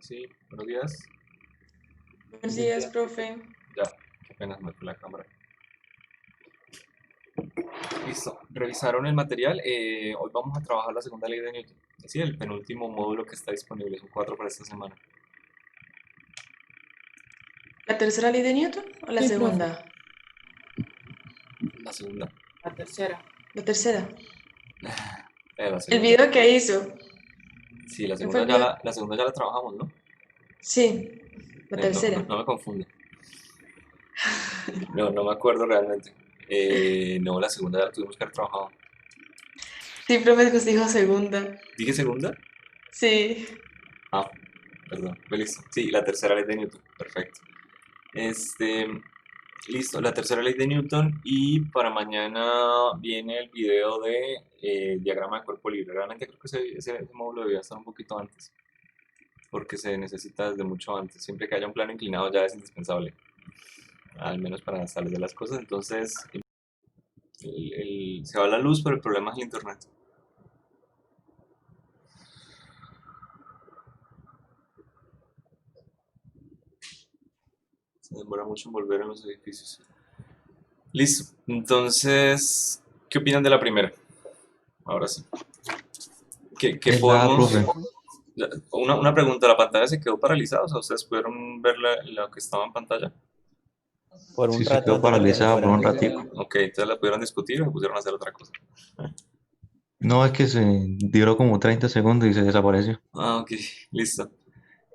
Sí, buenos días. Buenos días, profe. Ya, qué pena me fue la cámara. Listo, revisaron el material. Hoy vamos a trabajar la segunda ley de Newton. Es decir, el penúltimo módulo que está disponible. Son cuatro para esta semana. ¿La tercera ley de Newton o la Sí, profe. segunda? La segunda. La tercera. La tercera. La El segunda. video que hizo. Sí, la ¿No fue segunda el video? la segunda ya la trabajamos, ¿no? Sí, la No, tercera. no me confunde. No, no me acuerdo realmente. No, la segunda ya la tuvimos que haber trabajado. Sí, profe, que usted dijo segunda. ¿Dije segunda? Sí. Ah, perdón. Pues listo. Sí, la tercera ley de Newton. Perfecto. Este, Listo, la tercera ley de Newton y para mañana viene el video de diagrama de cuerpo libre. Realmente creo que ese módulo debería estar un poquito antes, porque se necesita desde mucho antes. Siempre que haya un plano inclinado ya es indispensable, al menos para salir de las cosas. Entonces, se va la luz, pero el problema es el internet. Se demora mucho en volver en los edificios. Listo, entonces, ¿qué opinan de la primera? Ahora sí. ¿Qué Es la A, podemos...? profe. Una pregunta, ¿la pantalla se quedó paralizada? O sea, ¿ustedes pudieron ver lo que estaba en pantalla? Por un Sí, se rato quedó antes de que se paralizada por fuera. un ratico. Ok, entonces la pudieron discutir o se pusieron a hacer otra cosa. No, es que se duró como 30 segundos y se desapareció. Ah, ok, listo.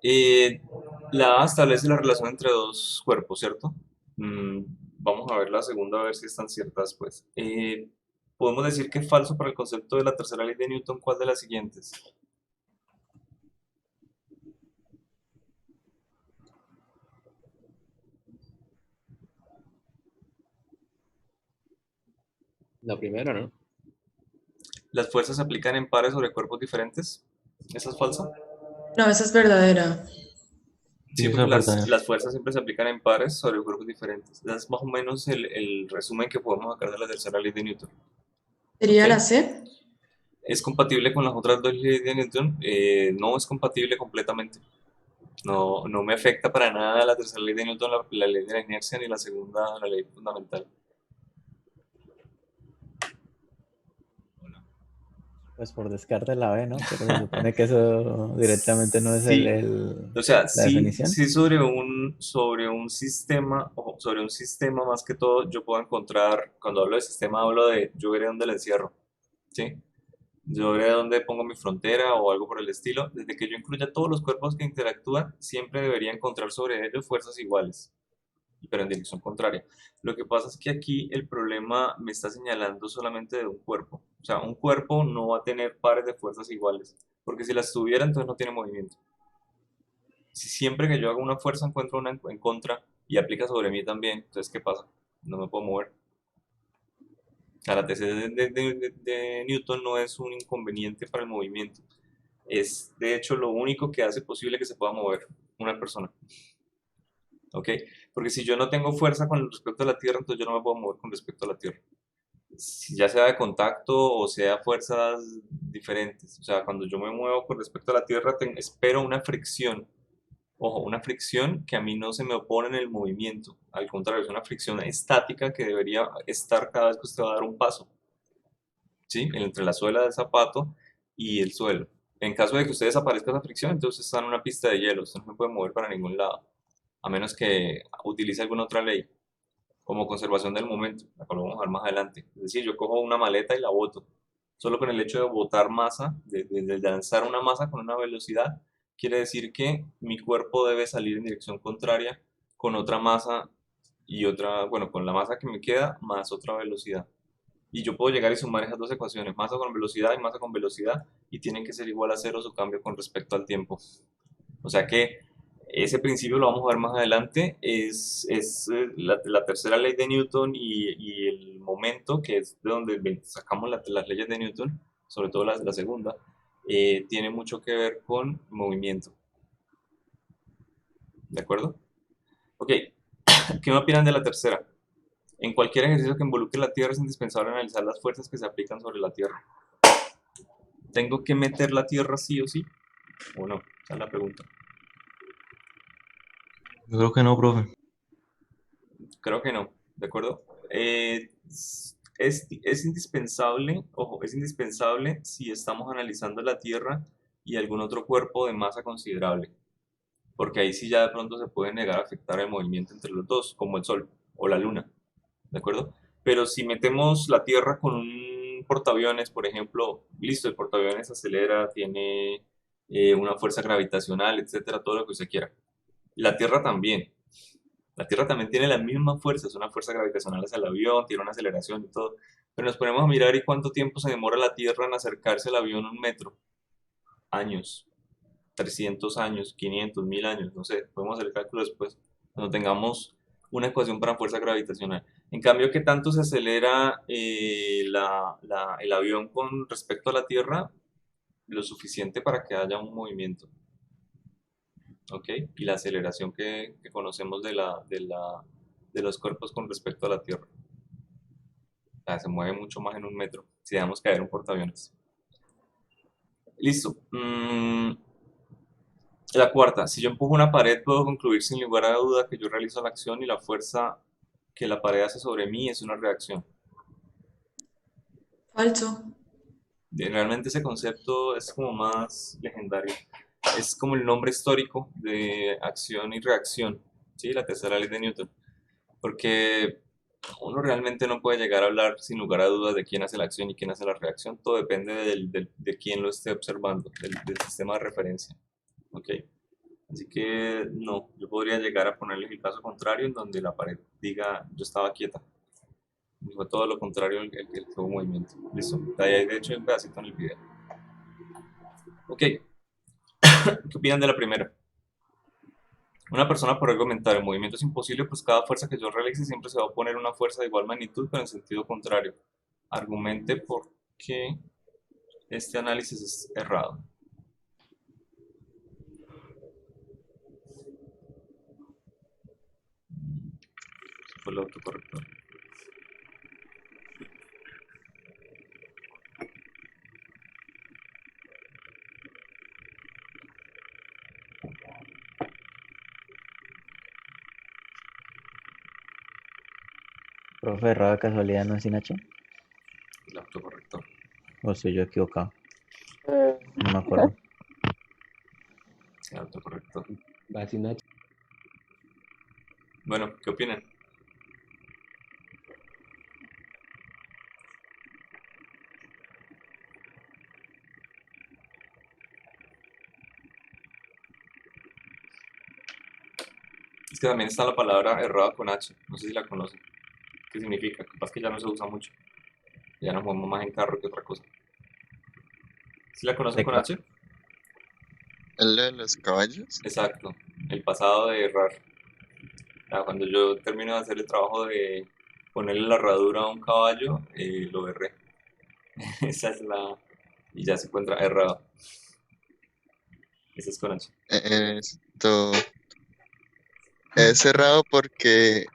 Eh, la A establece la relación entre dos cuerpos, ¿cierto? Mm, Vamos a ver la segunda, a ver si están ciertas, pues. Podemos decir que es falso para el concepto de la tercera ley de Newton, ¿cuál de las siguientes? La primera, ¿no? ¿Las fuerzas se aplican en pares sobre cuerpos diferentes? ¿Esa es falsa? No, esa es verdadera. Sí, Sí, eso porque es verdad. las fuerzas siempre se aplican en pares sobre cuerpos diferentes. Ese es más o menos el resumen que podemos sacar de la tercera ley de Newton. ¿Ok? ¿Sería la C? ¿Es compatible con las otras dos leyes de Newton? No es compatible completamente. No, no me afecta para nada la tercera ley de Newton, la ley de la inercia, ni la segunda, la ley fundamental. Pues por descarte la B, ¿no? Pero se supone que eso directamente no es Sí, o sea, la sí, definición. sí sobre un sistema, o sobre un sistema más que todo, yo puedo encontrar, cuando hablo de sistema, hablo de yo veré dónde lo encierro, ¿sí? Yo veré dónde pongo mi frontera o algo por el estilo. Desde que yo incluya todos los cuerpos que interactúan, siempre debería encontrar sobre ellos fuerzas iguales, pero en dirección contraria. Lo que pasa es que aquí el problema me está señalando solamente de un cuerpo. O sea, un cuerpo no va a tener pares de fuerzas iguales, porque si las tuviera, entonces no tiene movimiento. Si siempre que yo hago una fuerza encuentro una en contra y aplica sobre mí también, entonces ¿qué pasa? No me puedo mover. O sea, la tesis de Newton no es un inconveniente para el movimiento. Es de hecho lo único que hace posible que se pueda mover una persona. ¿Ok? Porque si yo no tengo fuerza con respecto a la Tierra, entonces yo no me puedo mover con respecto a la Tierra. Si ya sea de contacto o sea fuerzas diferentes. O sea, cuando yo me muevo con respecto a la Tierra, espero una fricción. Ojo, una fricción que a mí no se me opone en el movimiento. Al contrario, es una fricción estática que debería estar cada vez que usted va a dar un paso. ¿Sí? Entre la suela del zapato y el suelo. En caso de que usted desaparezca esa fricción, entonces está en una pista de hielo, usted no se puede mover para ningún lado, a menos que utilice alguna otra ley, como conservación del momento, la cual vamos a ver más adelante. Es decir, yo cojo una maleta y la boto. Solo con el hecho de botar masa, de lanzar una masa con una velocidad, quiere decir que mi cuerpo debe salir en dirección contraria con otra masa y otra, bueno, con la masa que me queda más otra velocidad. Y yo puedo llegar y sumar esas dos ecuaciones, masa con velocidad y masa con velocidad, y tienen que ser igual a cero su cambio con respecto al tiempo. O sea que ese principio lo vamos a ver más adelante, es la tercera ley de Newton y el momento, que es de donde sacamos las leyes de Newton, sobre todo la segunda, tiene mucho que ver con movimiento. ¿De acuerdo? Ok, ¿qué me opinan de la tercera? En cualquier ejercicio que involucre la Tierra es indispensable analizar las fuerzas que se aplican sobre la Tierra. ¿Tengo que meter la Tierra sí o sí? ¿O no? Esa es la pregunta. Yo creo que no, profe. Creo que no, ¿de acuerdo? Es indispensable, ojo, es indispensable si estamos analizando la Tierra y algún otro cuerpo de masa considerable, porque ahí sí ya de pronto se puede negar a afectar el movimiento entre los dos, como el Sol o la Luna, ¿de acuerdo? Pero si metemos la Tierra con un portaaviones, por ejemplo, listo, el portaaviones acelera, tiene una fuerza gravitacional, etcétera, todo lo que usted quiera. La Tierra también. La Tierra también tiene la misma fuerza, es una fuerza gravitacional hacia el avión, tiene una aceleración y todo. Pero nos ponemos a mirar y cuánto tiempo se demora la Tierra en acercarse al avión 1 metro. Años, 300 años, 500, 1000 años, no sé, podemos hacer el cálculo después, cuando tengamos una ecuación para fuerza gravitacional. En cambio, ¿qué tanto se acelera el avión con respecto a la Tierra? Lo suficiente para que haya un movimiento. ¿Ok? Y la aceleración que conocemos de los cuerpos con respecto a la Tierra. O sea, se mueve mucho más en 1 metro si dejamos caer un portaaviones. Listo. La cuarta, si yo empujo una pared, puedo concluir sin lugar a duda que yo realizo la acción y la fuerza que la pared hace sobre mí es una reacción. Falso. Realmente ese concepto es como más legendario. Es como el nombre histórico de acción y reacción, ¿sí? La tercera ley de Newton. Porque uno realmente no puede llegar a hablar sin lugar a dudas de quién hace la acción y quién hace la reacción. Todo depende de quién lo esté observando, del sistema de referencia. ¿Ok? Así que no, yo podría llegar a ponerles el caso contrario en donde la pared diga yo estaba quieta. Y fue todo lo contrario el que hubo movimiento. Listo. De ahí de hecho hay un pedacito en el video. Ok, ¿qué opinan de la primera? Una persona por argumentar el movimiento es imposible, pues cada fuerza que yo realice siempre se va a oponer una fuerza de igual magnitud, pero en sentido contrario. Argumente por qué este análisis es errado. Ese fue el autocorrector. Profe, errado de casualidad no es sin H. El autocorrector. O estoy yo equivocado. No me acuerdo. El autocorrector. Va sin H. Bueno, ¿qué opinan? Es que también está la palabra errada con H. No sé si la conocen. ¿Qué significa? Capaz que ya no se usa mucho. Ya nos movemos más en carro que otra cosa. ¿Sí la conocen con Tecla. H? ¿El de los caballos? Exacto. El pasado de errar. Cuando yo termino de hacer el trabajo de ponerle la herradura a un caballo, lo erré. Esa es la... Y ya se encuentra errado. Esa es con H. Esto es cerrado porque,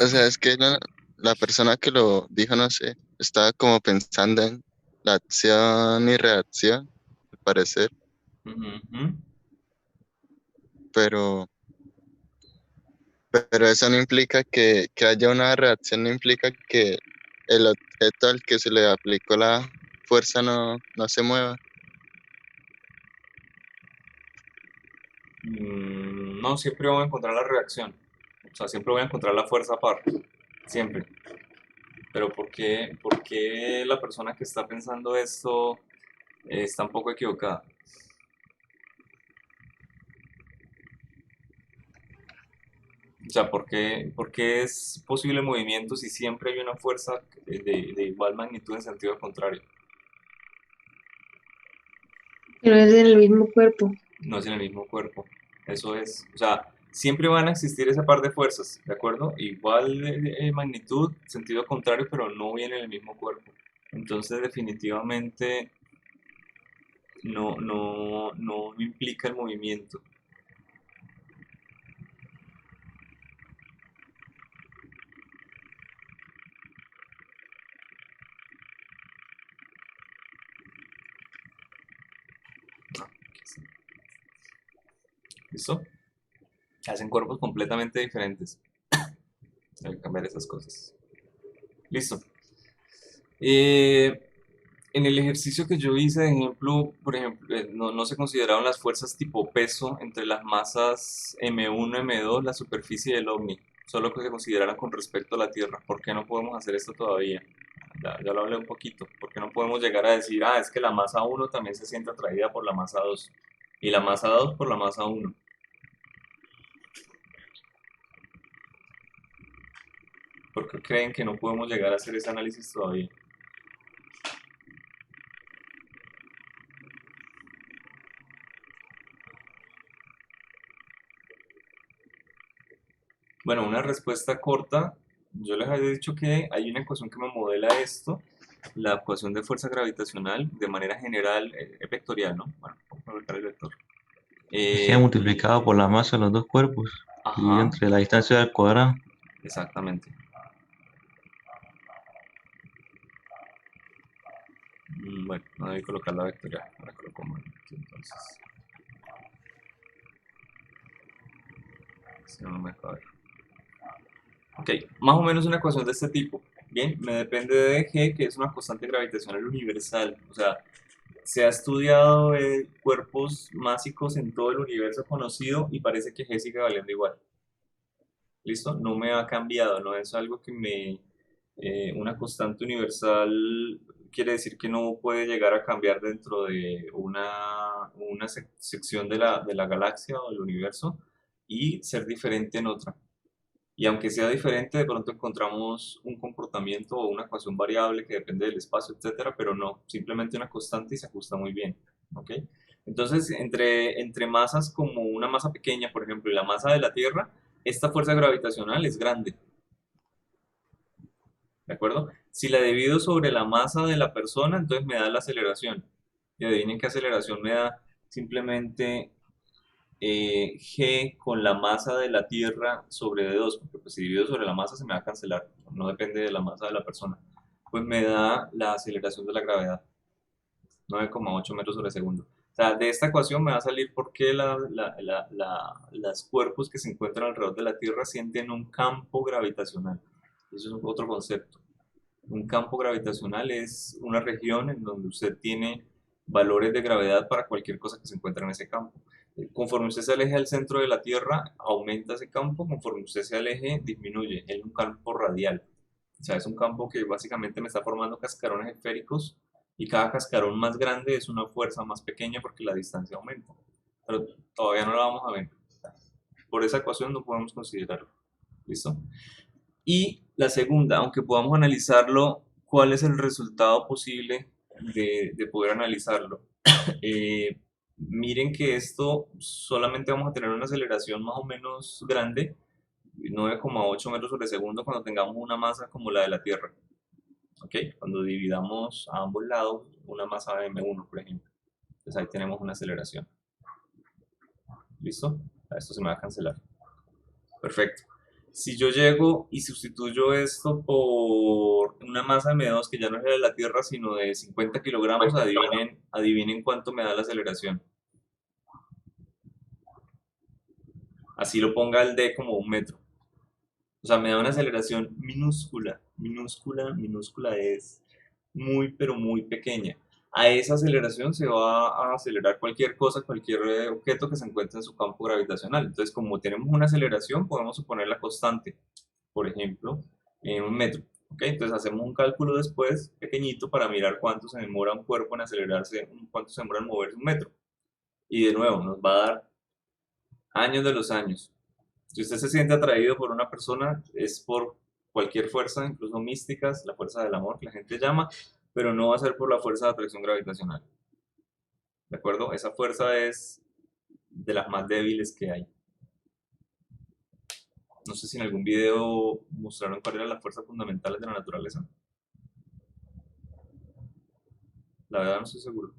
o sea, es que la persona que lo dijo, no sé, estaba como pensando en la acción y reacción, al parecer, Ujú. pero, pero eso no implica que haya una reacción, no implica que el objeto al que se le aplicó la fuerza no se mueva. No, siempre voy a encontrar la reacción. O sea, siempre voy a encontrar la fuerza par. Siempre. Pero por qué la persona que está pensando esto está un poco equivocada? O sea, por qué es posible el movimiento si siempre hay una fuerza de igual magnitud en sentido contrario? Pero es en el mismo cuerpo. No es en el mismo cuerpo. Eso es. O sea, siempre van a existir ese par de fuerzas, ¿de acuerdo? Igual de magnitud, sentido contrario, pero no viene en el mismo cuerpo. Entonces, definitivamente no implica el movimiento. ¿Listo? Hacen cuerpos completamente diferentes. Hay que cambiar esas cosas. Listo. Eh, en el ejercicio que yo hice, de ejemplo, por ejemplo, no se consideraron las fuerzas tipo peso entre las masas M1, M2, la superficie del OVNI, solo que se consideraran con respecto a la Tierra. ¿Por qué no podemos hacer esto todavía? Ya lo hablé un poquito. ¿Por qué no podemos llegar a decir, es que la masa 1 también se siente atraída por la masa 2 y la masa 2 por la masa 1? ¿Por qué creen que no podemos llegar a hacer ese análisis todavía? Bueno, una respuesta corta. Yo les había dicho que hay una ecuación que me modela esto, la ecuación de fuerza gravitacional, de manera general, es vectorial, ¿no? Bueno, vamos a colocar el vector. G multiplicado por la masa de los dos cuerpos, dividido Ajá, entre la distancia al cuadrado. exactamente. Bueno, no debí colocar la vectorial, ahora coloco mal aquí, entonces. Si no, no me deja ver. Ok, más o menos una ecuación de este tipo. Bien, me depende de G, que es una constante gravitacional universal. O sea, se ha estudiado cuerpos másicos en todo el universo conocido y parece que G sigue valiendo igual. ¿Listo? No me ha cambiado, no es algo que me... una constante universal quiere decir que no puede llegar a cambiar dentro de una sección de la galaxia o del universo y ser diferente en otra. Y aunque sea diferente, de pronto encontramos un comportamiento o una ecuación variable que depende del espacio, etcétera, pero no, simplemente una constante y se ajusta muy bien. ¿Ok? Entonces, entre masas como una masa pequeña, por ejemplo, y la masa de la Tierra, esta fuerza gravitacional es grande. ¿De acuerdo? Si la divido sobre la masa de la persona, entonces me da la aceleración. Y adivinen qué aceleración me da. Simplemente G con la masa de la Tierra sobre D2, porque pues si divido sobre la masa se me va a cancelar, no depende de la masa de la persona. Pues me da la aceleración de la gravedad, 9,8 metros sobre segundo. O sea, de esta ecuación me va a salir por qué los cuerpos que se encuentran alrededor de la Tierra sienten un campo gravitacional. Eso es otro concepto. Un campo gravitacional es una región en donde usted tiene valores de gravedad para cualquier cosa que se encuentre en ese campo. Conforme usted se aleje del centro de la Tierra, aumenta ese campo, conforme usted se aleje, disminuye. Es un campo radial. O sea, es un campo que básicamente me está formando cascarones esféricos y cada cascarón más grande es una fuerza más pequeña porque la distancia aumenta. Pero todavía no la vamos a ver. Por esa ecuación no podemos considerarlo. ¿Listo? Y la segunda, aunque podamos analizarlo, ¿cuál es el resultado posible de poder analizarlo? Miren que esto solamente vamos a tener una aceleración más o menos grande, 9,8 metros sobre segundo, cuando tengamos una masa como la de la Tierra. ¿Ok? Cuando dividamos a ambos lados una masa de M1, por ejemplo. Entonces ahí tenemos una aceleración. ¿Listo? Esto se me va a cancelar. Perfecto. Si yo llego y sustituyo esto por una masa M2 que ya no es de la Tierra, sino de 50 kilogramos, adivinen cuánto me da la aceleración. Así lo ponga el D como 1 metro. O sea, me da una aceleración minúscula, minúscula, minúscula, es muy, pero muy pequeña. A esa aceleración se va a acelerar cualquier cosa, cualquier objeto que se encuentre en su campo gravitacional. Entonces, como tenemos una aceleración, podemos suponer la constante, por ejemplo, en 1 metro. ¿Ok? Entonces hacemos un cálculo después, pequeñito, para mirar cuánto se demora un cuerpo en acelerarse, cuánto se demora en moverse 1 metro. Y de nuevo, nos va a dar años de los años. Si usted se siente atraído por una persona, es por cualquier fuerza, incluso místicas, la fuerza del amor que la gente llama, pero no va a ser por la fuerza de atracción gravitacional. ¿De acuerdo? Esa fuerza es de las más débiles que hay. No sé si en algún video mostraron cuáles eran las fuerzas fundamentales de la naturaleza. La verdad no estoy seguro.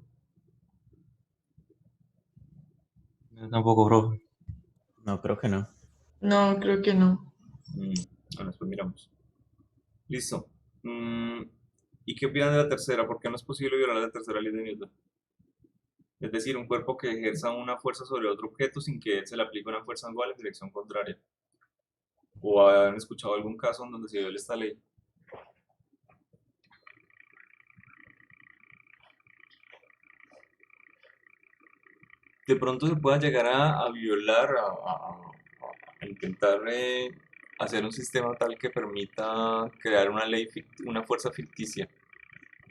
Yo tampoco, profe. No, creo que no. No, creo que no. Bueno, después miramos. Listo. ¿Y qué opinan de la tercera? ¿Por qué no es posible violar la tercera ley de Newton? Es decir, un cuerpo que ejerza una fuerza sobre otro objeto sin que se le aplique una fuerza igual en dirección contraria. ¿O han escuchado algún caso en donde se viole esta ley? De pronto se pueda llegar a violar, a intentar hacer un sistema tal que permita crear una ley, una fuerza ficticia.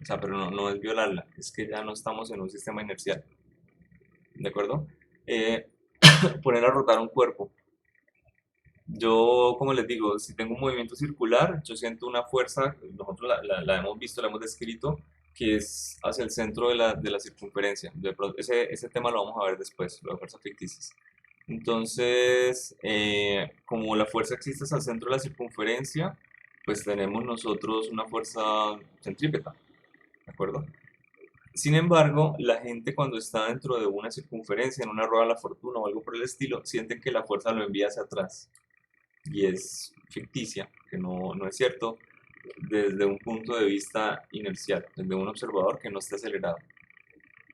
O sea, pero no es violarla, es que ya no estamos en un sistema inercial. ¿De acuerdo? Poner a rotar un cuerpo. Yo, como les digo, si tengo un movimiento circular, yo siento una fuerza, nosotros la hemos visto, la hemos descrito, que es hacia el centro de la circunferencia. Ese tema lo vamos a ver después, lo de fuerzas ficticias. Entonces, como la fuerza existe hacia el centro de la circunferencia, pues tenemos nosotros una fuerza centrípeta, ¿de acuerdo? Sin embargo, la gente cuando está dentro de una circunferencia, en una rueda de la fortuna o algo por el estilo, sienten que la fuerza lo envía hacia atrás y es ficticia, que no es cierto desde un punto de vista inercial, desde un observador que no esté acelerado.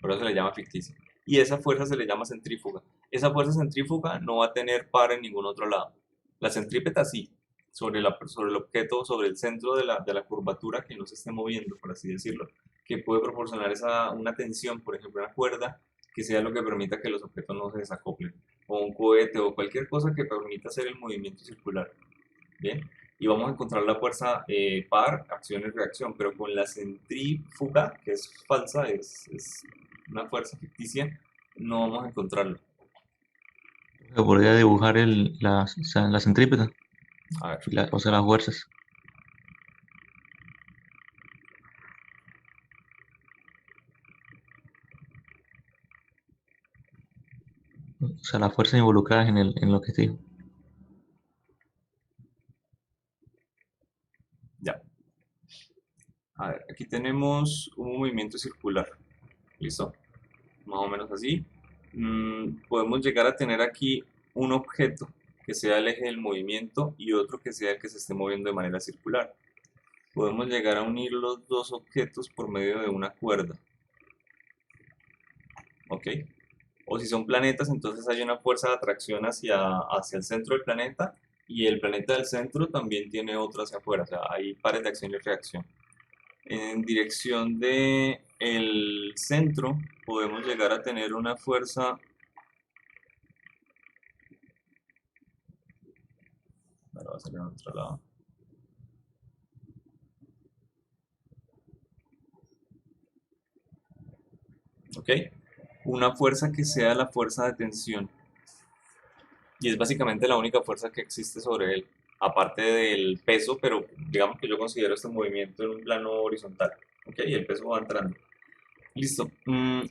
Por eso se le llama ficticia. Y esa fuerza se le llama centrífuga. Esa fuerza centrífuga no va a tener par en ningún otro lado. La centrípeta sí, sobre el objeto, sobre el centro de la curvatura que no se esté moviendo, por así decirlo, que puede proporcionar una tensión, por ejemplo, una cuerda, que sea lo que permita que los objetos no se desacoplen, o un cohete, o cualquier cosa que permita hacer el movimiento circular. Bien, y vamos a encontrar la fuerza par, acción y reacción, pero con la centrífuga, que es falsa, es una fuerza ficticia, no vamos a encontrarlo. Se podría dibujar o sea, la centrípeta, A ver, o sea, las fuerzas. O sea, las fuerzas involucradas en lo que digo. ya. A ver, aquí tenemos un movimiento circular. ¿Listo? Más o menos así. Podemos llegar a tener aquí un objeto que sea el eje del movimiento y otro que sea el que se esté moviendo de manera circular. Podemos llegar a unir los dos objetos por medio de una cuerda. ¿Ok? O si son planetas, entonces hay una fuerza de atracción hacia el centro del planeta y el planeta del centro también tiene otra hacia afuera. O sea, hay pares de acción y reacción. En dirección de el centro podemos llegar a tener una fuerza. Ahora va a salir en otro lado. ¿Ok? Una fuerza que sea la fuerza de tensión. Y es básicamente la única fuerza que existe sobre él, aparte del peso, pero digamos que yo considero este movimiento en un plano horizontal. ¿Ok? Y el peso va entrando. Listo.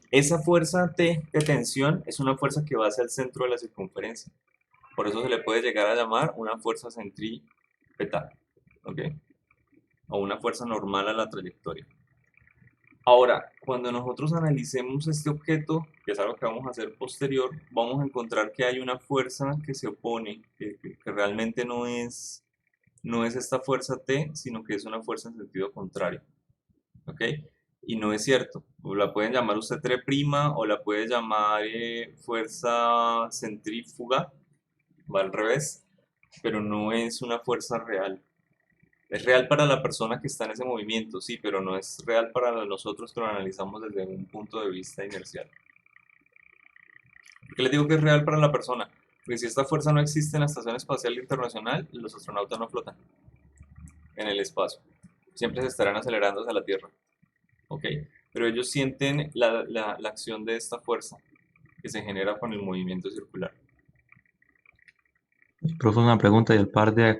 Esa fuerza de tensión es una fuerza que va hacia el centro de la circunferencia. Por eso se le puede llegar a llamar una fuerza centrípeta. ¿Ok? O una fuerza normal a la trayectoria. Ahora, cuando nosotros analicemos este objeto, que es algo que vamos a hacer posterior, vamos a encontrar que hay una fuerza que se opone, que realmente no es esta fuerza T, sino que es una fuerza en sentido contrario. ¿Ok? Y no es cierto. O la pueden llamar usted T' o la puede llamar fuerza centrífuga, va al revés, pero no es una fuerza real. Es real para la persona que está en ese movimiento, sí, pero no es real para nosotros que lo analizamos desde un punto de vista inercial. ¿Por qué les digo que es real para la persona? Porque si esta fuerza no existe en la Estación Espacial Internacional, los astronautas no flotan en el espacio. Siempre se estarán acelerando hacia la Tierra. ¿Ok? Pero ellos sienten la acción de esta fuerza que se genera con el movimiento circular. Profe, una pregunta, ¿y el par de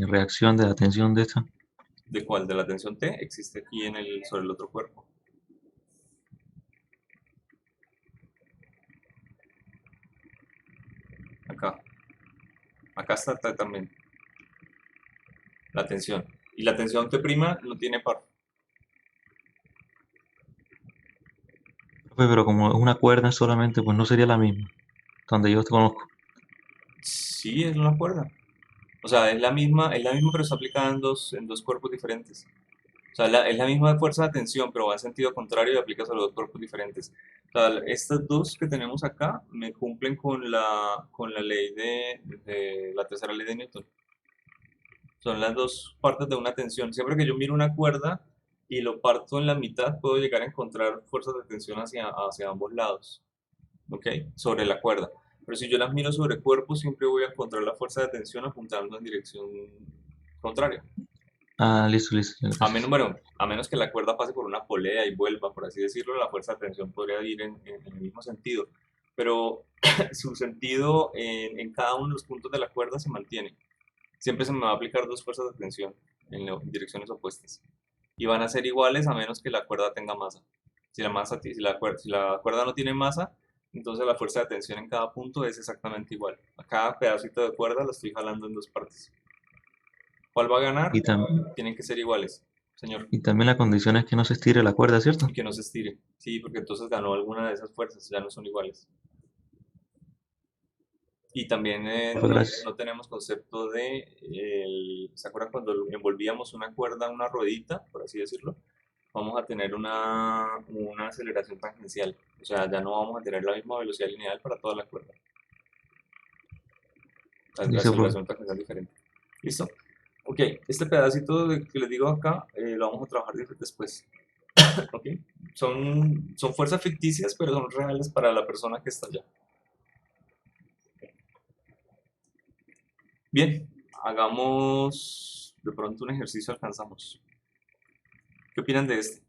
reacción de la tensión de esta? ¿De cuál? De la tensión T existe aquí sobre el otro cuerpo. Acá. Acá está también la tensión. Y la tensión T' no tiene par. Profe, pero como es una cuerda solamente, pues no sería la misma, donde yo te conozco. Sí, es una cuerda. O sea, es la misma pero está aplicada en dos cuerpos diferentes. O sea, es la misma fuerza de tensión, pero va en sentido contrario y aplica sobre dos cuerpos diferentes. O sea, estas dos que tenemos acá me cumplen con la ley de la tercera ley de Newton. Son las dos partes de una tensión. Siempre que yo miro una cuerda y lo parto en la mitad, puedo llegar a encontrar fuerzas de tensión hacia ambos lados, ¿ok? Sobre la cuerda. Pero si yo las miro sobre cuerpo, siempre voy a encontrar la fuerza de tensión apuntando en dirección contraria. Ah, listo, listo. Ya, A menos, gracias. bueno, a menos que la cuerda pase por una polea y vuelva, por así decirlo, la fuerza de tensión podría ir en el mismo sentido. Pero su sentido en cada uno de los puntos de la cuerda se mantiene. Siempre se me va a aplicar dos fuerzas de tensión en direcciones opuestas. Y van a ser iguales a menos que la cuerda tenga masa. Si la cuerda no tiene masa, entonces la fuerza de tensión en cada punto es exactamente igual. A cada pedacito de cuerda lo estoy jalando en dos partes. ¿Cuál va a ganar? Y, Tienen que ser iguales, señor. y también la condición es que no se estire la cuerda, ¿cierto? Y que no se estire. Sí, porque entonces ganó alguna de esas fuerzas, ya no son iguales. Y también Pues gracias. no tenemos concepto ¿se acuerdan cuando envolvíamos una cuerda, una ruedita, por así decirlo? Vamos a tener una aceleración tangencial. O sea, ya no vamos a tener la misma velocidad lineal para toda la cuerda. La Listo, profe. aceleración tangencial diferente. ¿Listo? Ok, este pedacito que les digo acá lo vamos a trabajar después. ¿Ok? Son fuerzas ficticias, pero son reales para la persona que está allá. Bien, hagamos de pronto un ejercicio, alcanzamos. ¿Qué opinan de este?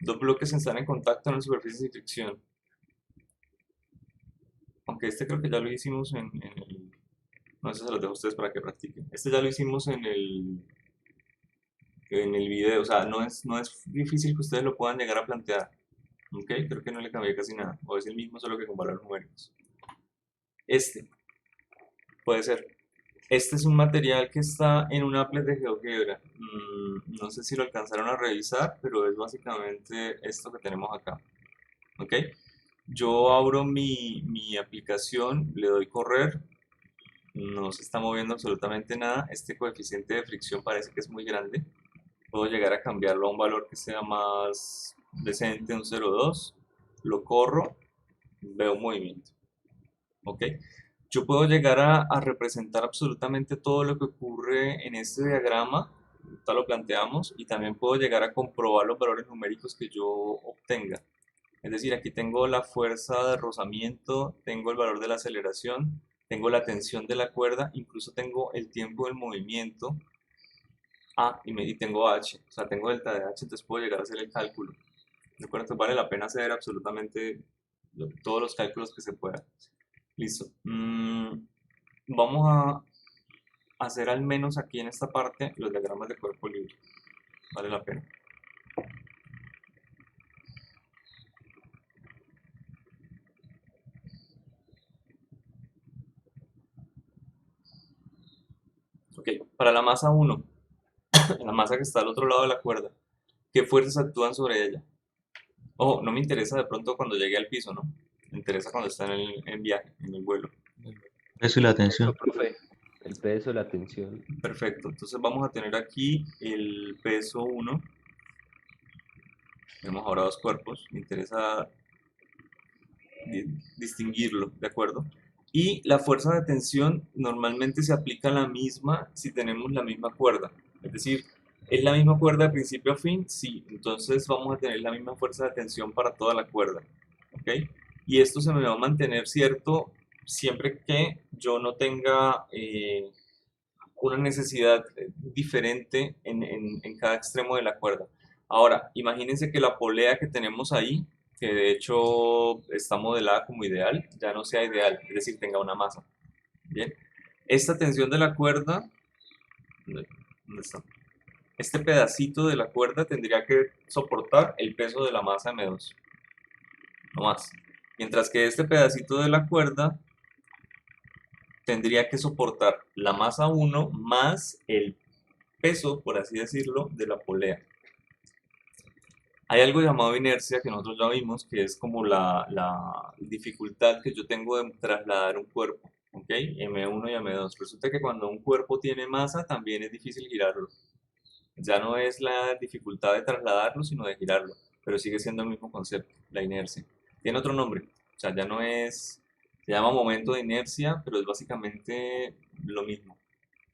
Dos bloques están en contacto en una superficie sin fricción. Aunque este creo que ya lo hicimos en el... No, eso se los dejo a ustedes para que practiquen. Este ya lo hicimos en el video, o sea, no es difícil que ustedes lo puedan llegar a plantear. ¿Ok? Creo que no le cambié casi nada. O es el mismo, solo que con valores numéricos. Este puede ser. Este es un material que está en un applet de GeoGebra. No sé si lo alcanzaron a revisar, pero es básicamente esto que tenemos acá. ¿Ok? Yo abro mi aplicación, le doy correr, no se está moviendo absolutamente nada. Este coeficiente de fricción parece que es muy grande. Puedo llegar a cambiarlo a un valor que sea más decente, un 0,2. Lo corro, veo un movimiento. ¿Ok? Yo puedo llegar a representar absolutamente todo lo que ocurre en este diagrama, tal lo planteamos, y también puedo llegar a comprobar los valores numéricos que yo obtenga. Es decir, aquí tengo la fuerza de rozamiento, tengo el valor de la aceleración, tengo la tensión de la cuerda, incluso tengo el tiempo del movimiento, y tengo H, o sea, tengo delta de H, entonces puedo llegar a hacer el cálculo. ¿De acuerdo? Entonces vale la pena hacer absolutamente todos los cálculos que se puedan. Listo. Vamos a hacer al menos aquí en esta parte los diagramas de cuerpo libre. Vale la pena. Ok, para la masa 1, la masa que está al otro lado de la cuerda, ¿qué fuerzas actúan sobre ella? Ojo, no me interesa de pronto cuando llegue al piso, ¿no? Me interesa cuando está en viaje, en el vuelo. Eso y la Eso, tensión. profe. El peso, la tensión. Perfecto, entonces vamos a tener aquí el peso 1. Tenemos ahora dos cuerpos, me interesa distinguirlo, ¿de acuerdo? Y la fuerza de tensión normalmente se aplica la misma si tenemos la misma cuerda. Es decir, ¿es la misma cuerda de principio a fin? Sí, entonces vamos a tener la misma fuerza de tensión para toda la cuerda. ¿Ok? Y esto se me va a mantener cierto siempre que yo no tenga una necesidad diferente en cada extremo de la cuerda. Ahora, imagínense que la polea que tenemos ahí, que de hecho está modelada como ideal, ya no sea ideal, es decir, tenga una masa. Bien, esta tensión de la cuerda, ¿dónde está? Este pedacito de la cuerda tendría que soportar el peso de la masa M2, no más. Mientras que este pedacito de la cuerda tendría que soportar la masa 1 más el peso, por así decirlo, de la polea. Hay algo llamado inercia que nosotros ya vimos, que es como la dificultad que yo tengo de trasladar un cuerpo, ¿ok? M1 y M2. Resulta que cuando un cuerpo tiene masa, también es difícil girarlo. Es Ya no es la dificultad de trasladarlo, sino de girarlo, pero sigue siendo el mismo concepto, la inercia. Tiene otro nombre, o sea, ya no es, se llama momento de inercia, pero es básicamente lo mismo.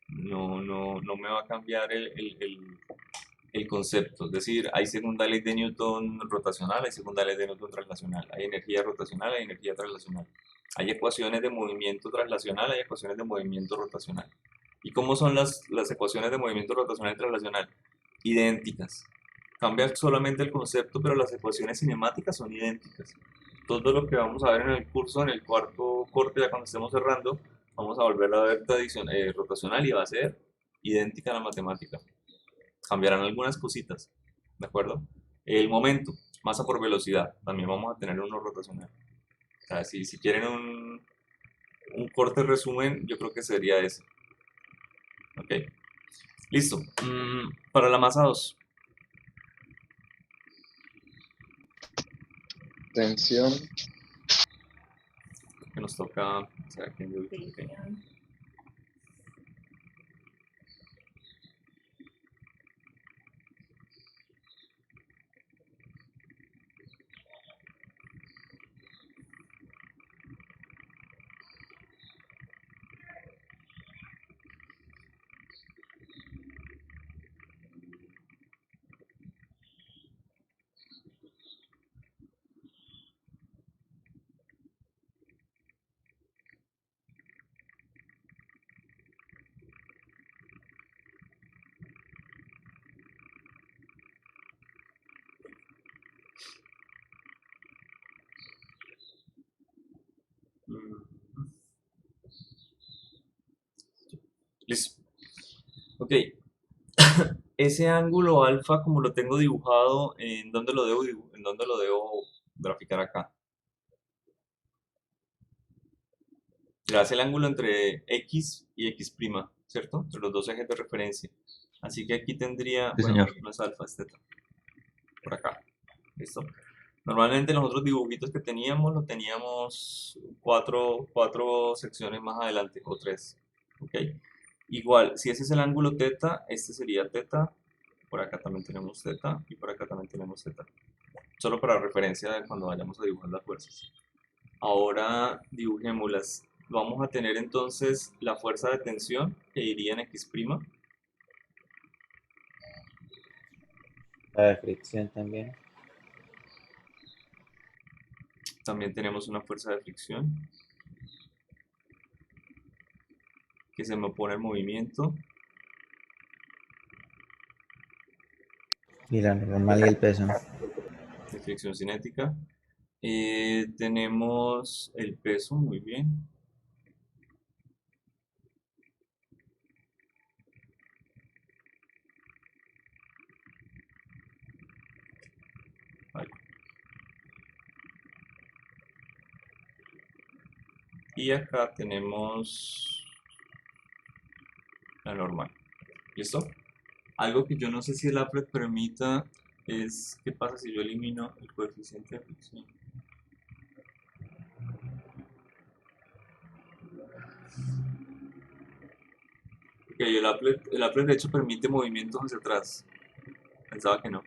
No me va a cambiar el concepto. Es decir, hay segunda ley de Newton rotacional, hay segunda ley de Newton traslacional, hay energía rotacional, hay energía traslacional. Hay ecuaciones de movimiento traslacional, hay ecuaciones de movimiento rotacional. ¿Y cómo son las ecuaciones de movimiento rotacional y traslacional? Idénticas. Cambia solamente el concepto, pero las ecuaciones cinemáticas son idénticas. Todo lo que vamos a ver en el curso, en el cuarto corte, ya cuando estemos cerrando, vamos a volver a ver rotacional y va a ser idéntica a la matemática. Cambiarán algunas cositas, ¿de acuerdo? El momento, masa por velocidad, también vamos a tener uno rotacional. O sea, si quieren un corte resumen, yo creo que sería ese. Ok, listo. Para la masa 2, Tensión, que nos toca, o sea, que yo- ok. Mm, Listo. Ok, ese ángulo alfa, como lo tengo dibujado, ¿en dónde lo debo, en dónde lo debo graficar acá? Ya es el ángulo entre X y X', ¿cierto? Entre los dos ejes de referencia. Así que aquí tendría, Sí, bueno, señor. no es alfa, es teta. Por acá. ¿Listo? Normalmente los otros dibujitos que teníamos, lo teníamos cuatro secciones más adelante, o tres. ¿Ok? Igual, si ese es el ángulo teta, este sería teta. Por acá también tenemos teta y por acá también tenemos teta. Solo para referencia de cuando vayamos a dibujar las fuerzas. Ahora dibujémoslas. Vamos a tener entonces la fuerza de tensión que iría en X'. La de fricción también. También tenemos una fuerza de fricción que se me opone al movimiento. Y la normal y el peso. De fricción cinética. Tenemos el peso, muy bien. Vale. Y acá tenemos la normal. ¿Listo? Algo que yo no sé si el applet permita es qué pasa si yo elimino el coeficiente de fricción. Ok, el applet de hecho permite movimientos hacia atrás. Pensaba que no.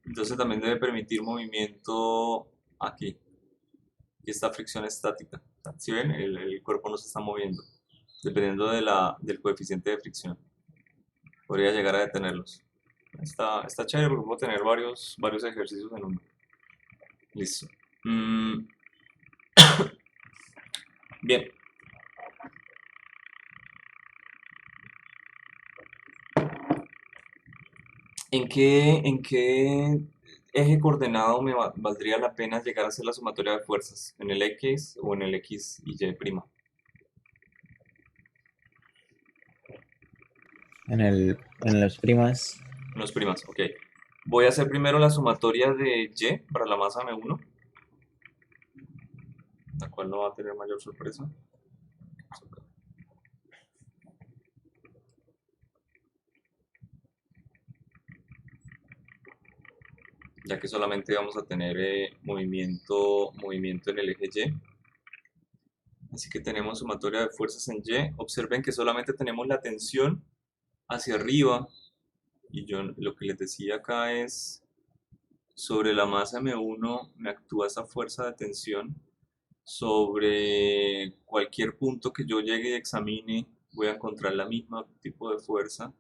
Entonces también debe permitir movimiento aquí. Aquí está fricción estática. Si ven, el cuerpo no se está moviendo. Dependiendo del coeficiente de fricción. Podría llegar a detenerlos. Está chévere porque puedo tener varios ejercicios en uno. Listo. Bien. ¿En qué eje coordenado me valdría la pena llegar a hacer la sumatoria de fuerzas? ¿En el X o en el X y Y'? En los primas. En los primas, ok. Voy a hacer primero la sumatoria de Y para la masa M1, la cual no va a tener mayor sorpresa. Ya que solamente vamos a tener movimiento en el eje Y. Así que tenemos sumatoria de fuerzas en Y. Observen que solamente tenemos la tensión hacia arriba, y yo lo que les decía acá es, sobre la masa M1 me actúa esa fuerza de tensión, sobre cualquier punto que yo llegue y examine, voy a encontrar la misma tipo de fuerza.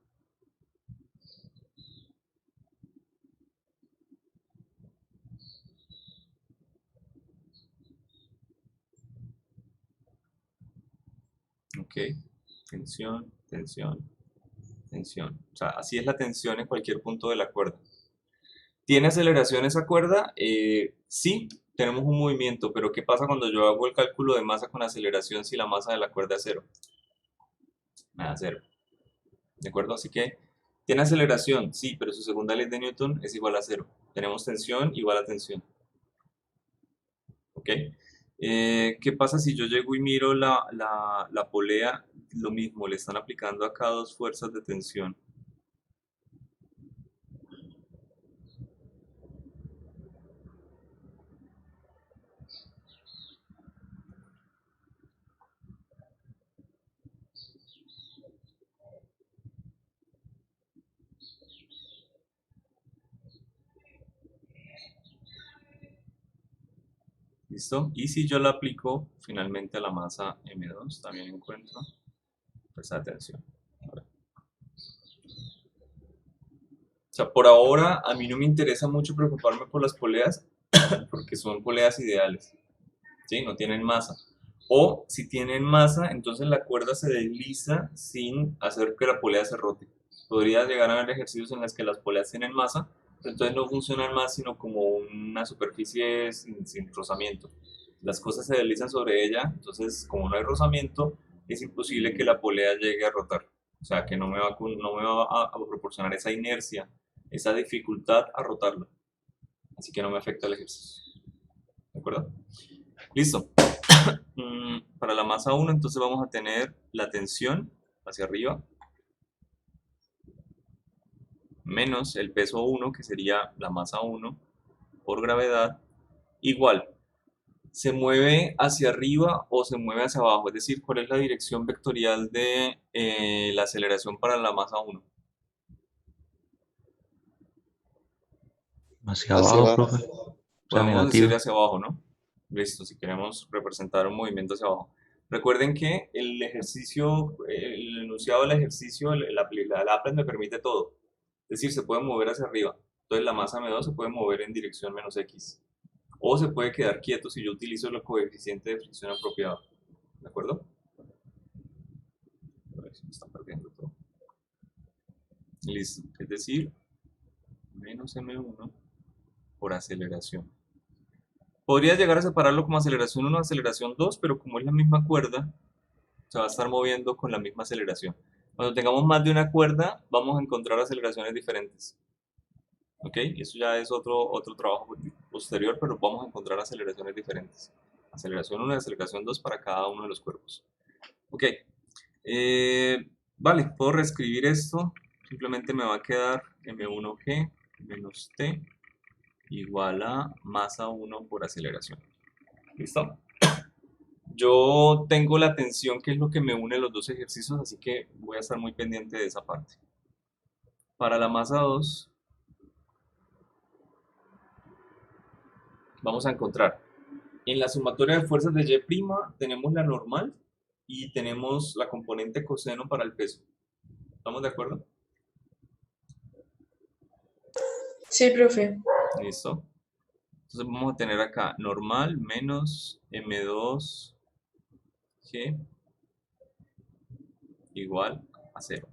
Ok, tensión, tensión, tensión. O sea, así es la tensión en cualquier punto de la cuerda. ¿Tiene aceleración esa cuerda? Sí, tenemos un movimiento, pero ¿qué pasa cuando yo hago el cálculo de masa con aceleración si la masa de la cuerda es cero? Nada, cero. ¿De acuerdo? Así que, ¿tiene aceleración? Sí, pero su segunda ley de Newton es igual a cero. Tenemos tensión igual a tensión. ¿Ok? ¿Qué pasa si yo llego y miro la polea? Lo mismo, le están aplicando acá dos fuerzas de tensión. ¿Listo? Y si yo la aplico finalmente a la masa M2, también encuentro esa tensión. O sea, por ahora a mí no me interesa mucho preocuparme por las poleas porque son poleas ideales, ¿sí? No tienen masa. O si tienen masa, entonces la cuerda se desliza sin hacer que la polea se rote. Podría llegar a haber ejercicios en los que las poleas tienen masa, pero entonces no funcionan más sino como una superficie sin rozamiento. Las cosas se deslizan sobre ella, entonces como no hay rozamiento, es imposible que la polea llegue a rotar. O sea, que no me va a proporcionar esa inercia, esa dificultad a rotarla. Así que no me afecta el ejercicio. ¿De acuerdo? Listo. Para la masa 1, entonces vamos a tener la tensión hacia arriba menos el peso 1, que sería la masa 1 por gravedad, igual. ¿Se mueve hacia arriba o se mueve hacia abajo? Es decir, ¿cuál es la dirección vectorial de la aceleración para la masa 1? Hacia Hacia abajo, abajo. profe. O sea, Podemos decir negativo. hacia abajo, ¿no? Listo, si queremos representar un movimiento hacia abajo. Recuerden que el ejercicio, el enunciado del ejercicio, la Laplace me permite todo. Es decir, se puede mover hacia arriba. Entonces la masa M2 se puede mover en dirección menos X. O se puede quedar quieto si yo utilizo el coeficiente de fricción apropiado. ¿De acuerdo? A ver si me está perdiendo todo. Listo. Es decir, menos M1 por aceleración. Podría llegar a separarlo como aceleración 1 aceleración 2, pero como es la misma cuerda, se va a estar moviendo con la misma aceleración. Cuando tengamos más de una cuerda, vamos a encontrar aceleraciones diferentes. ¿Ok? Eso ya es otro trabajo posterior, pero vamos a encontrar aceleraciones diferentes. Aceleración 1 y aceleración 2 para cada uno de los cuerpos. Ok. Vale, puedo reescribir esto. Simplemente me va a quedar m1g menos t igual a masa 1 por aceleración. ¿Listo? Yo tengo la tensión, que es lo que me une los dos ejercicios, así que voy a estar muy pendiente de esa parte. Para la masa 2, vamos a encontrar en la sumatoria de fuerzas de Y' tenemos la normal y tenemos la componente coseno para el peso. ¿Estamos de acuerdo? Sí, profe. Listo. Entonces vamos a tener acá normal menos m2g igual a 0.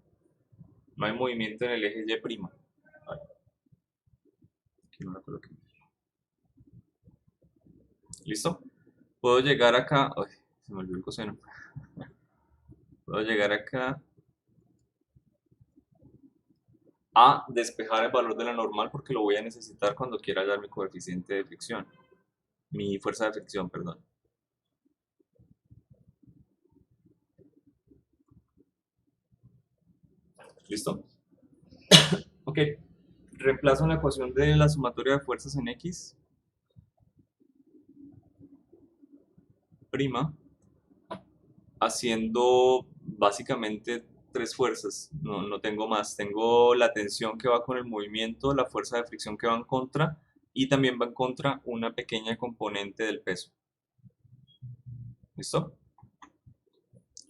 No hay movimiento en el eje Y'. Vale. Aquí no la coloqué. ¿Listo? Puedo llegar acá. Ay, se me olvidó el coseno. Puedo llegar acá a despejar el valor de la normal porque lo voy a necesitar cuando quiera hallar mi coeficiente de fricción. Mi fuerza de fricción, perdón. ¿Listo? Ok. Reemplazo en la ecuación de la sumatoria de fuerzas en X. Prima. Haciendo básicamente tres fuerzas, no tengo más. Tengo la tensión que va con el movimiento, la fuerza de fricción que va en contra y también va en contra una pequeña componente del peso. ¿Listo?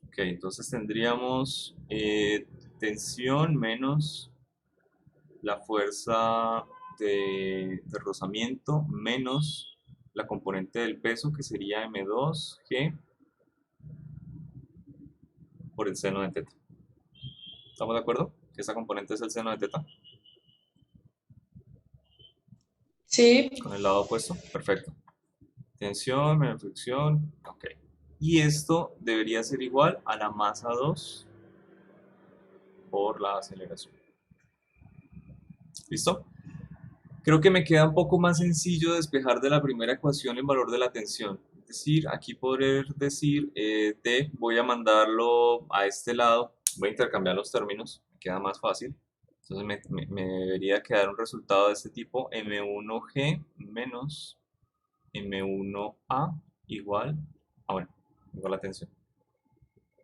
Ok, entonces tendríamos tensión menos la fuerza de rozamiento menos la componente del peso que sería M2G por el seno de teta. ¿Estamos de acuerdo? Que esa componente es el seno de teta. Sí, Con el lado opuesto. Perfecto. Tensión menos fricción. Ok. Y esto debería ser igual a la masa 2 por la aceleración. ¿Listo? Creo que me queda un poco más sencillo despejar de la primera ecuación el valor de la tensión. Es decir, aquí poder decir T, voy a mandarlo a este lado, voy a intercambiar los términos, me queda más fácil. Entonces me debería quedar un resultado de este tipo, M1G menos M1A igual a la tensión.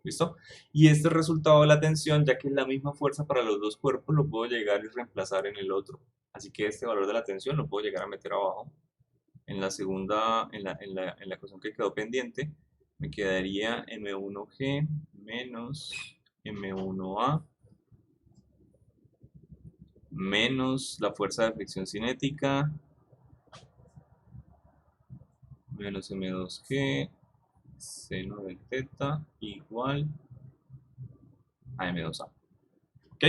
¿Listo? Y este resultado de la tensión, ya que es la misma fuerza para los dos cuerpos, lo puedo llegar y reemplazar en el otro. Así que este valor de la tensión lo puedo llegar a meter abajo. En la segunda, en la ecuación que quedó pendiente, me quedaría M1G menos M1A menos la fuerza de fricción cinética menos M2G seno de teta igual a M2A. ¿Ok?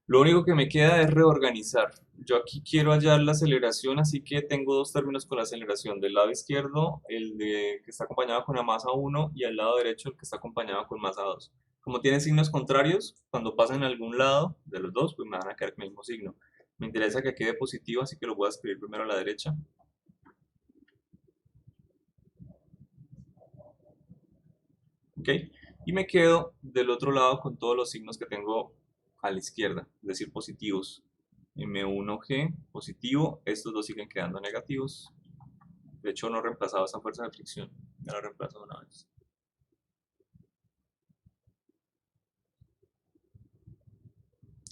Lo único que me queda es reorganizar. Yo aquí quiero hallar la aceleración, así que tengo dos términos con la aceleración. Del lado izquierdo, que está acompañado con la masa 1 y al lado derecho el que está acompañado con masa 2. Como tienen signos contrarios, cuando pasen a algún lado de los dos, pues me van a quedar con el mismo signo. Me interesa que quede positivo, así que lo voy a escribir primero a la derecha. ¿Ok? Y me quedo del otro lado con todos los signos que tengo a la izquierda, es decir, positivos. M1G positivo, estos dos siguen quedando negativos. De hecho, no he reemplazado esa fuerza de fricción, ya la he reemplazado una vez.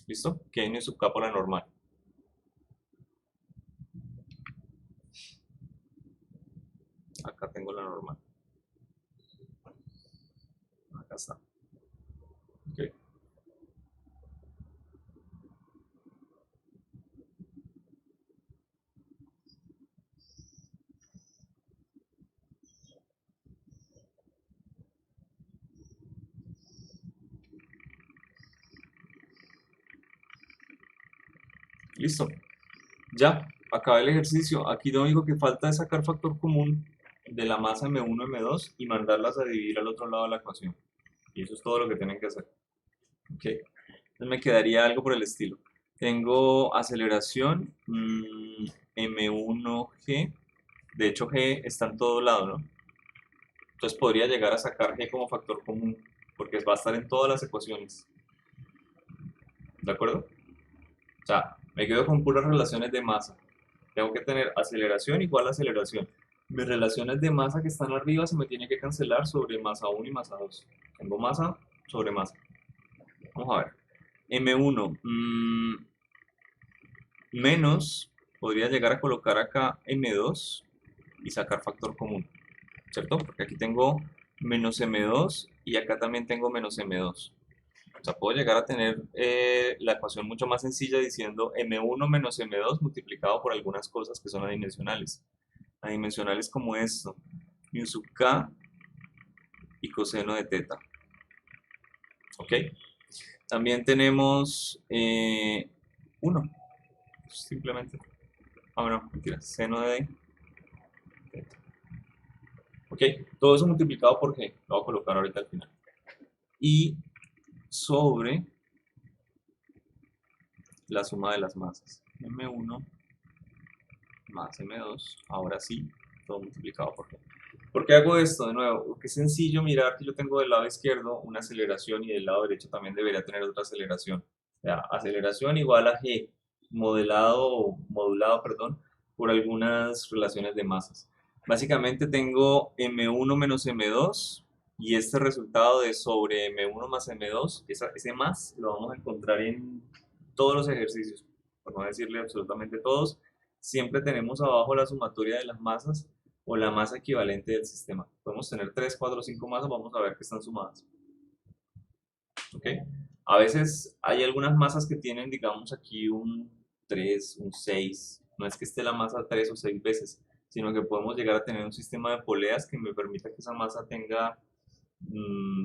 ¿Listo? Que N sub K por la normal. Acá tengo la normal. Acá está. Okay. Listo. Ya, acabé el ejercicio. Aquí lo único que falta es sacar factor común de la masa M1, M2 y mandarlas a dividir al otro lado de la ecuación. Y eso es todo lo que tienen que hacer. Ok. Entonces me quedaría algo por el estilo. Tengo aceleración M1G. De hecho, G está en todo lado, ¿no? Entonces podría llegar a sacar G como factor común, porque va a estar en todas las ecuaciones. ¿De acuerdo? O sea, me quedo con puras relaciones de masa. Tengo que tener aceleración igual a aceleración. Mis relaciones de masa que están arriba se me tienen que cancelar sobre masa 1 y masa 2. Tengo masa sobre masa. Vamos a ver. M1 menos, podría llegar a colocar acá M2 y sacar factor común, ¿cierto? Porque aquí tengo menos M2 y acá también tengo menos M2. O sea, puedo llegar a tener la ecuación mucho más sencilla diciendo M1 menos M2 multiplicado por algunas cosas que son adimensionales. Adimensionales como esto, mu sub k y coseno de teta. ¿Ok? También tenemos 1, simplemente. No, mentira, seno de teta. ¿Ok? Todo eso multiplicado por g, lo voy a colocar ahorita al final. Y sobre la suma de las masas. M1 más M2, ahora sí, todo multiplicado por g. ¿Por qué hago esto? De nuevo, porque es sencillo mirar que yo tengo del lado izquierdo una aceleración y del lado derecho también debería tener otra aceleración. O sea, aceleración igual a g modulado, por algunas relaciones de masas. Básicamente tengo M1 menos M2 Y este resultado de sobre M1 más M2, ese más lo vamos a encontrar en todos los ejercicios, por no decirle absolutamente todos. Siempre tenemos abajo la sumatoria de las masas o la masa equivalente del sistema. Podemos tener 3, 4, 5 masas, vamos a ver que están sumadas. ¿Ok? A veces hay algunas masas que tienen, digamos, aquí un 3, un 6. No es que esté la masa 3 o 6 veces, sino que podemos llegar a tener un sistema de poleas que me permita que esa masa tenga,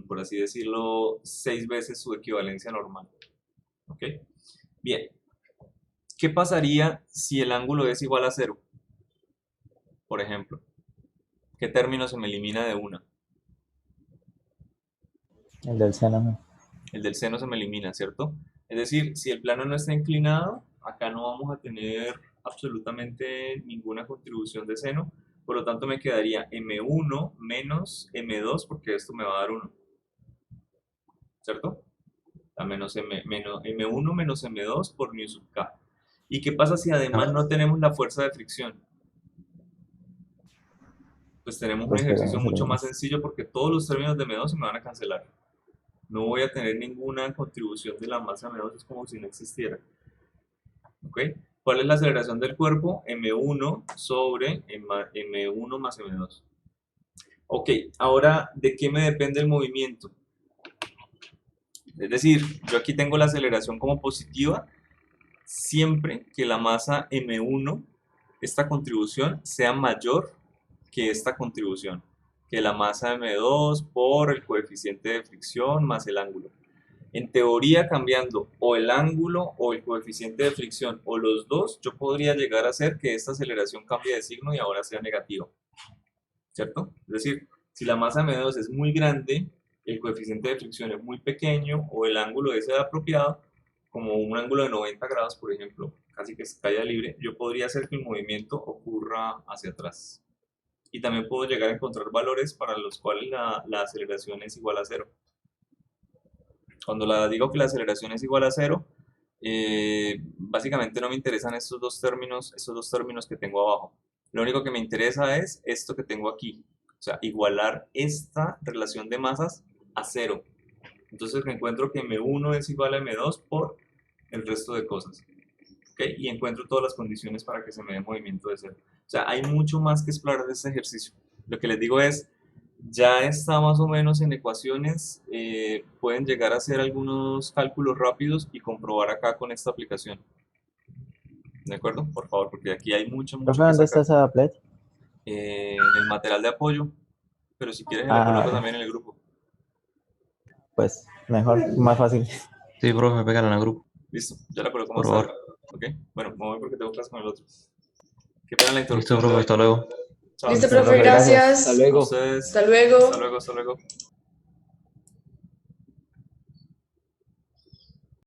por así decirlo, 6 veces su equivalencia normal. ¿Ok? Bien. ¿Qué pasaría si el ángulo es igual a 0? Por ejemplo. ¿Qué término se me elimina de una? El del seno, ¿no? El del seno se me elimina, ¿cierto? Es decir, si el plano no está inclinado, acá no vamos a tener absolutamente ninguna contribución de seno, por lo tanto me quedaría M1 menos M2, porque esto me va a dar 1, ¿cierto? A menos M1 menos M2 por mu sub K. ¿Y qué pasa si además no tenemos la fuerza de fricción? Pues tenemos un Pues ejercicio tenemos mucho el más más. sencillo porque todos los términos de M2 se me van a cancelar. No voy a tener ninguna contribución de la masa M2, es como si no existiera. ¿Ok? ¿Cuál es la aceleración del cuerpo? M1 sobre M1 más M2. Ok, ahora, ¿de qué me depende el movimiento? Es decir, yo aquí tengo la aceleración como positiva siempre que la masa M1, esta contribución, sea mayor que esta contribución, que la masa M2 por el coeficiente de fricción más el ángulo. En teoría, cambiando o el ángulo o el coeficiente de fricción o los dos, yo podría llegar a hacer que esta aceleración cambie de signo y ahora sea negativa, ¿cierto? Es decir, si la masa M2 es muy grande, el coeficiente de fricción es muy pequeño o el ángulo es el apropiado, como un ángulo de 90 grados, por ejemplo, casi que es caída libre, yo podría hacer que el movimiento ocurra hacia atrás. Y también puedo llegar a encontrar valores para los cuales la aceleración es igual a 0. Cuando digo que la aceleración es igual a 0, básicamente no me interesan estos dos términos que tengo abajo. Lo único que me interesa es esto que tengo aquí. O sea, igualar esta relación de masas a 0. Entonces me encuentro que M1 es igual a M2 por el resto de cosas. ¿Okay? Y encuentro todas las condiciones para que se me dé movimiento de 0. O sea, hay mucho más que explorar de este ejercicio. Lo que les digo es, ya está más o menos en ecuaciones, pueden llegar a hacer algunos cálculos rápidos y comprobar acá con esta aplicación. ¿De acuerdo? Por favor, porque aquí hay mucho Profe, que ¿dónde está sacar. esa plate? En el material de apoyo, pero si quieres la Ah, coloco también en el grupo. pues mejor, más fácil. Sí, profe, pégala en el grupo, Listo, ya la coloco por más tarde. favor. Ok, bueno, me voy porque tengo clase con el otro. Qué pena la Listo, interrupción de profe, hoy. hasta luego. Chao. Listo, Listo, profe, profe, gracias. gracias. Hasta A luego. ustedes. Hasta luego. Hasta luego, hasta luego.